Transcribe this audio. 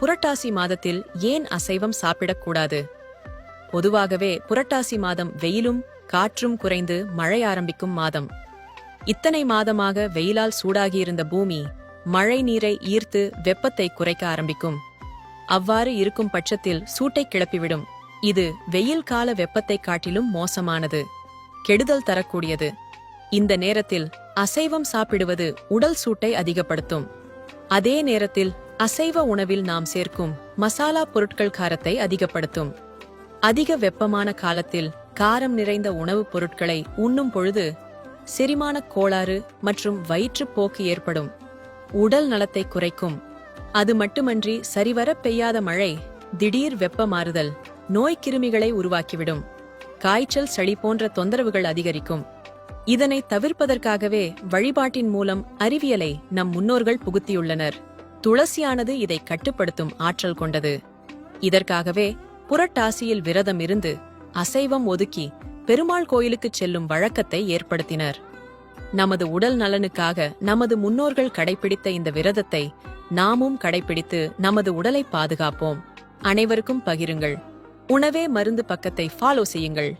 புரட்டாசி மாதத்தில் ஏன் அசைவம் சாப்பிடக்கூடாது? பொதுவாகவே புரட்டாசி மாதம் வெயிலும் காற்றும் குறைந்து மழை ஆரம்பிக்கும் மாதம். இத்தனை மாதமாக வெயிலால் சூடாகியிருந்த பூமி மழை நீரை ஈர்த்து வெப்பத்தை குறைக்க ஆரம்பிக்கும். அவ்வாறு இருக்கும் பட்சத்தில் சூட்டை கிளப்பிவிடும். இது வெயில் கால வெப்பத்தை காட்டிலும் மோசமானது, கெடுதல் தரக்கூடியது. இந்த நேரத்தில் அசைவம் சாப்பிடுவது உடல் சூட்டை அதிகப்படுத்தும். அதே நேரத்தில் அசைவ உணவில் நாம் சேர்க்கும் மசாலா பொருட்கள் காரத்தை அதிகப்படுத்தும். அதிக வெப்பமான காலத்தில் காரம் நிறைந்த உணவுப் பொருட்களை உண்ணும் பொழுது செரிமானக் கோளாறு மற்றும் வயிற்றுப்போக்கு ஏற்படும். உடல் நலத்தை குறைக்கும். அது மட்டுமன்றி சரிவர பெய்யாத மழை, திடீர் வெப்ப மாறுதல் நோய்க்கிருமிகளை உருவாக்கிவிடும். காய்ச்சல், சளி போன்ற தொந்தரவுகள் அதிகரிக்கும். இதனை தவிர்ப்பதற்காகவே வழிபாட்டின் மூலம் அறிவியலை நம் முன்னோர்கள் புகுத்தியுள்ளனர். துளசியானது இதை கட்டுப்படுத்தும் ஆற்றல் கொண்டது. இதற்காகவே புரட்டாசியில் விரதம் இருந்து அசைவம் ஒதுக்கி பெருமாள் கோயிலுக்குச் செல்லும் வழக்கத்தை ஏற்படுத்தினர். நமது உடல் நலனுக்காக நமது முன்னோர்கள் கடைபிடித்த இந்த விரதத்தை நாமும் கடைபிடித்து நமது உடலை பாதுகாப்போம். அனைவருக்கும் பகிருங்கள். உணவே மருந்து பக்கத்தை ஃபாலோ செய்யுங்கள்.